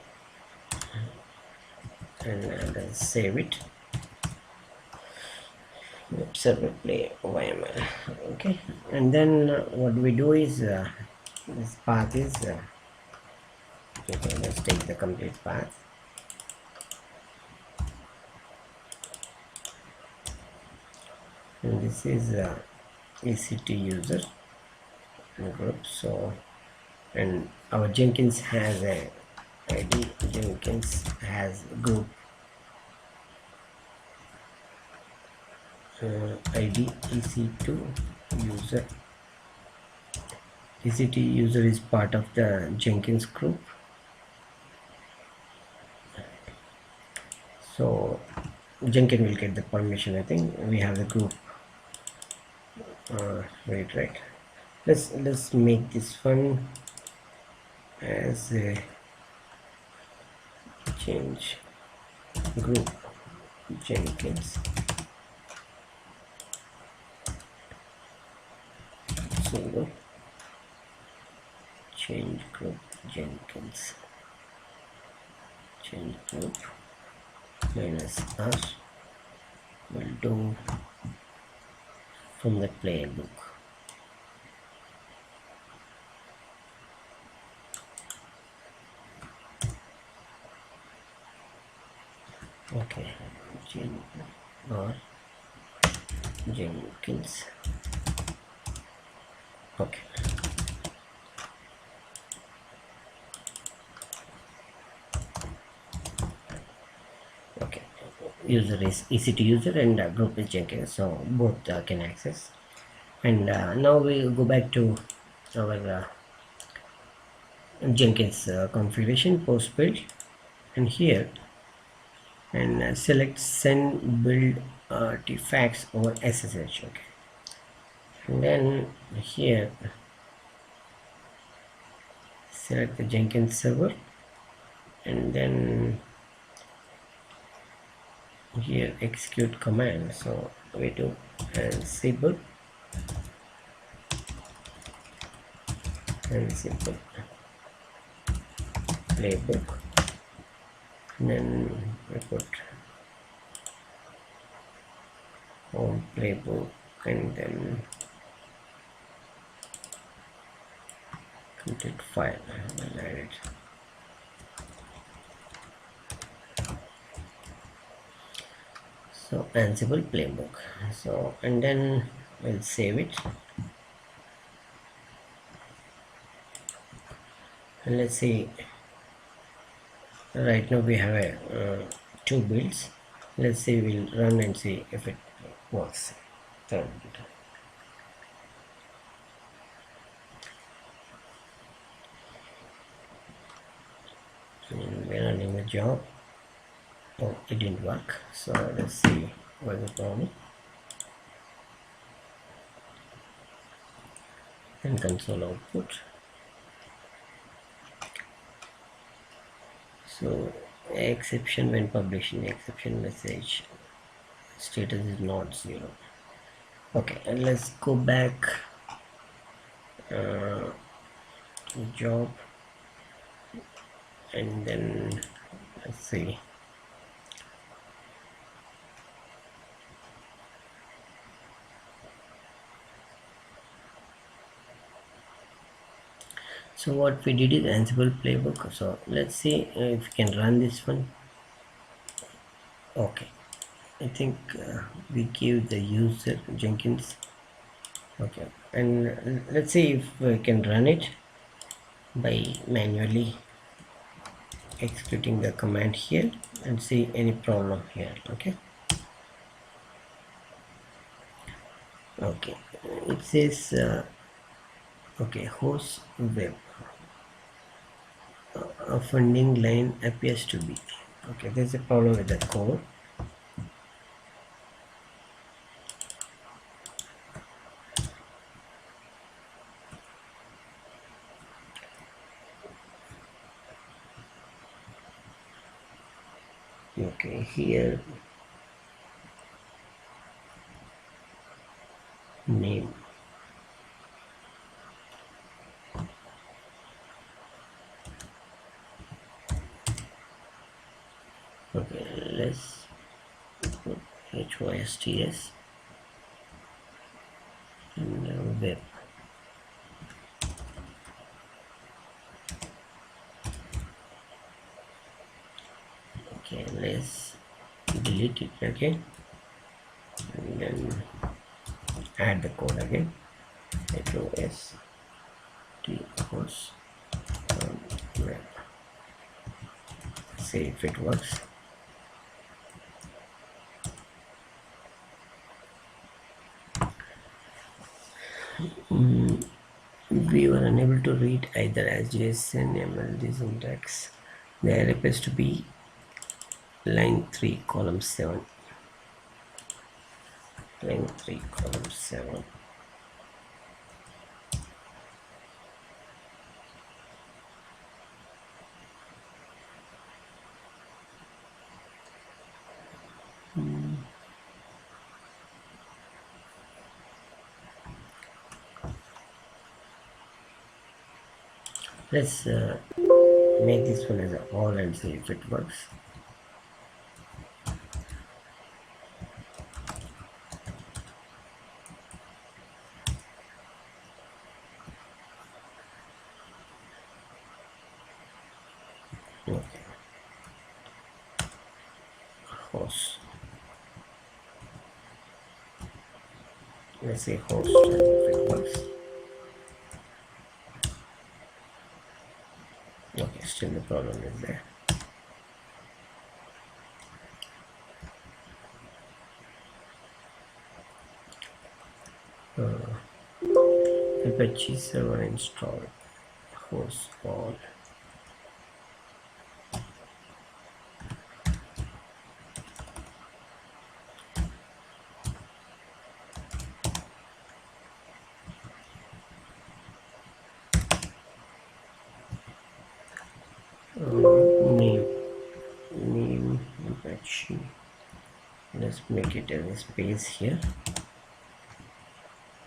and then save it. Web server play YML. Okay, and then what we do is this path is okay, let's take the complete path. And this is ECT user group. So, and our Jenkins has a ID. Jenkins has group ID EC2 user. ECT user is part of the Jenkins group. So Jenkins will get the permission. I think we have the group. Right. Let's make this one as a change group Jenkins. So change group Jenkins. Change group minus R will do from the playbook. Okay, change or Jenkins. Okay. Okay. User is EC2 user and group is Jenkins, so both can access. And now we go back to our Jenkins configuration post build, and here and select send build artifacts over SSH. Okay, and then here select the Jenkins server, and then here execute command. So we do Ansible playbook, and then we put home playbook, and then content file. I'll add it. So Ansible playbook. So and then we'll save it, and let's see. Right now we have a two builds. Let's see, we'll run and see if it works. So we're running a job. Oh, it didn't work. So let's see what's the problem. And console output. So exception when publishing, exception message status is not 0. Okay, and let's go back job, and then let's see. So what we did is Ansible playbook. So let's see if we can run this one. Okay, I think we give the user Jenkins. Okay, and let's see if we can run it by manually executing the command here and see any problem here. Okay, okay, it says okay, host web funding line appears to be okay. There's a problem with the code. Okay, here name. Okay, let's put HOSTS and web. Okay, let's delete it again, and then add the code again. HOST host web. See if it works. We were unable to read either as JSON, MLD syntax. There appears to be line 3 column 7. Line 3 column 7. Let's make this one as a all and see if it works. Okay. Host. let's say host and if it works. Okay, still the problem is there. Apache server install host all. Name Apache. Let's make it as a space here.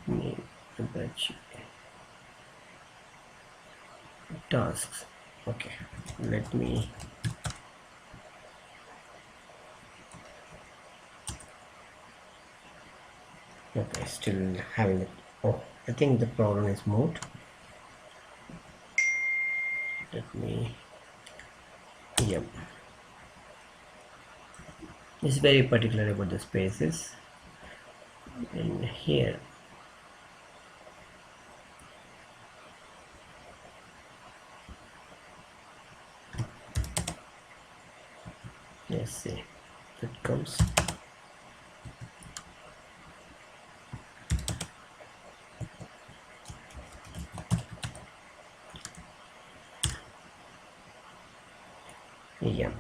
Name Apache tasks. Okay, let me okay, still having it. Oh, I think the problem is moved. Let me, yep, it's very particular about the spaces, and here let's see if it comes. Yeah,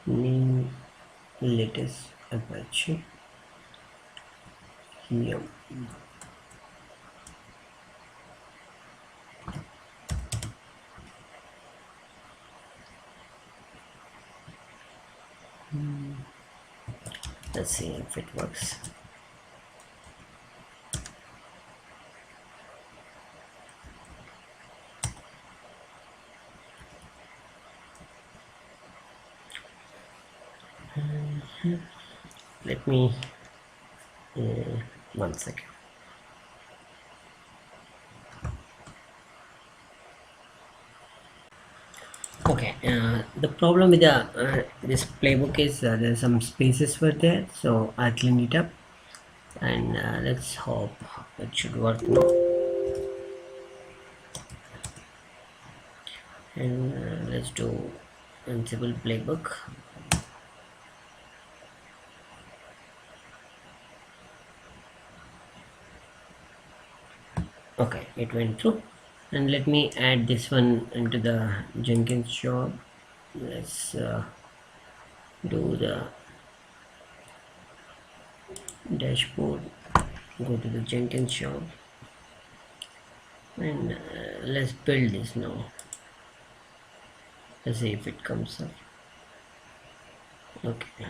name latest Apache. Yeah, let's see if it works. Let me 1 second. Okay, the problem with this playbook is there's some spaces were there, so I cleaned it up, and let's hope it should work now. And let's do Ansible playbook. Okay, it went through, and let me add this one into the Jenkins job. Let's do the dashboard, go to the Jenkins job, and let's build this now. Let's see if it comes up. Okay,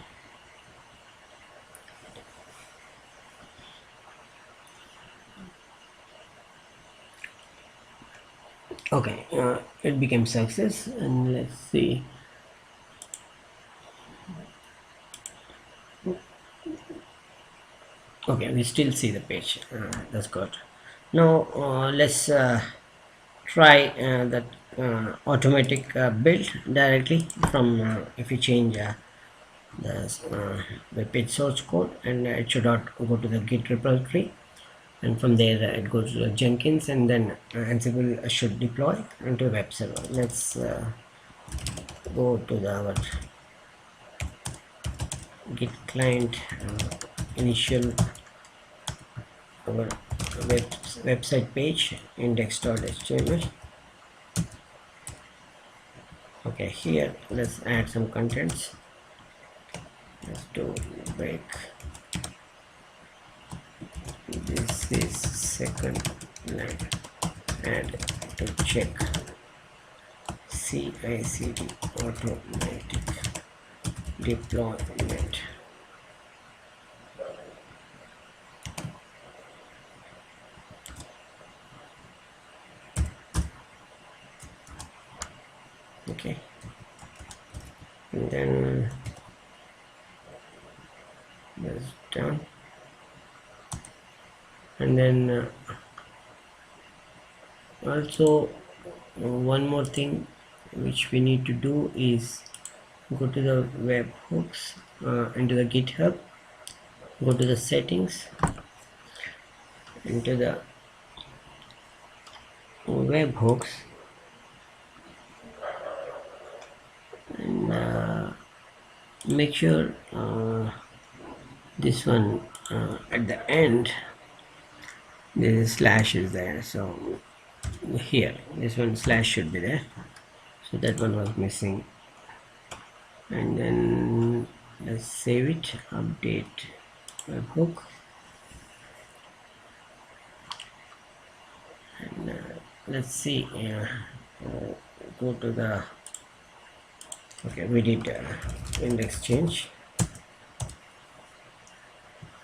okay, it became success, and let's see. Okay, we still see the page. That's good. Now let's try that automatic build directly from if you change the web page source code, and it should not go to the Git repository, and from there it goes to Jenkins, and then Ansible should deploy into web server. Let's go to the Git client initial our website page index.html. Okay, here let's add some contents. Let's do break. This is second line, and to check CICD automatic deployment. Okay, and then that's done, And then also one more thing which we need to do is go to the webhooks, into the GitHub, go to the settings, into the webhooks, and make sure this one at the end this slash is there. So here this one slash should be there, so that one was missing. And then let's save it, update webhook, and let's see, go to the, okay, we did index change.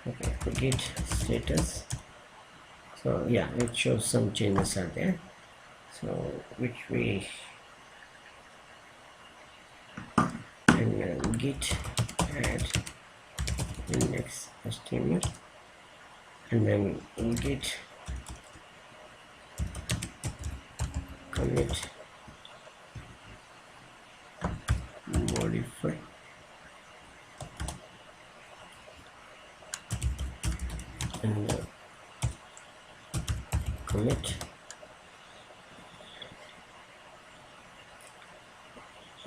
Okay, git status, so yeah, it shows some changes are there, so which we, and git add index html, and then git commit modify, and commit.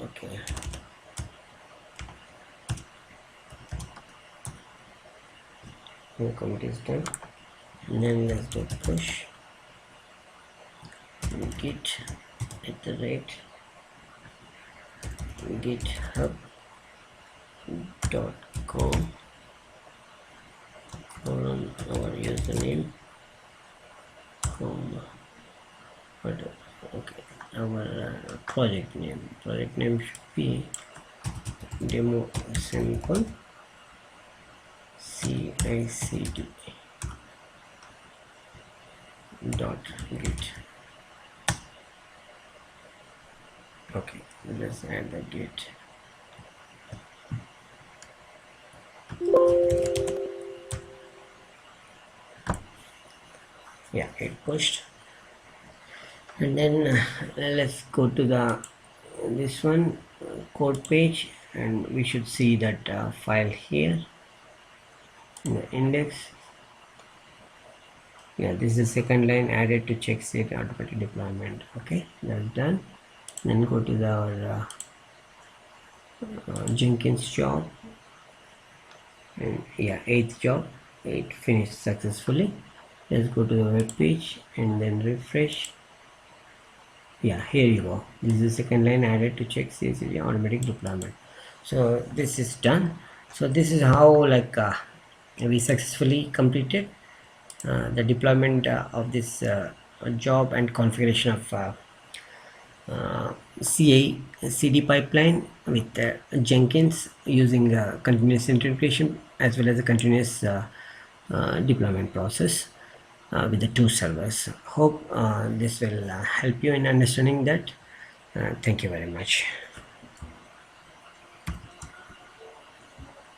Okay, the commit is done, and then let's do push git iterate github.com colon our username, but okay, our project name should be demo sample CICD dot git. Okay, let's add the git. Yeah, it pushed. And then let's go to the this one code page, and we should see that file here in the index. Yeah, this is the second line, added to check state automatic deployment. Okay, that's done. Then go to our Jenkins job, and yeah, 8th job, 8 finished successfully. Let's go to the web page and then refresh. Yeah, here you go, this is the second line, added to check CICD automatic deployment. So this is done. So this is how, like, we successfully completed the deployment of this job and configuration of CI/CD pipeline with Jenkins using continuous integration as well as a continuous deployment process with the 2 servers. Hope this will help you in understanding that. Thank you very much.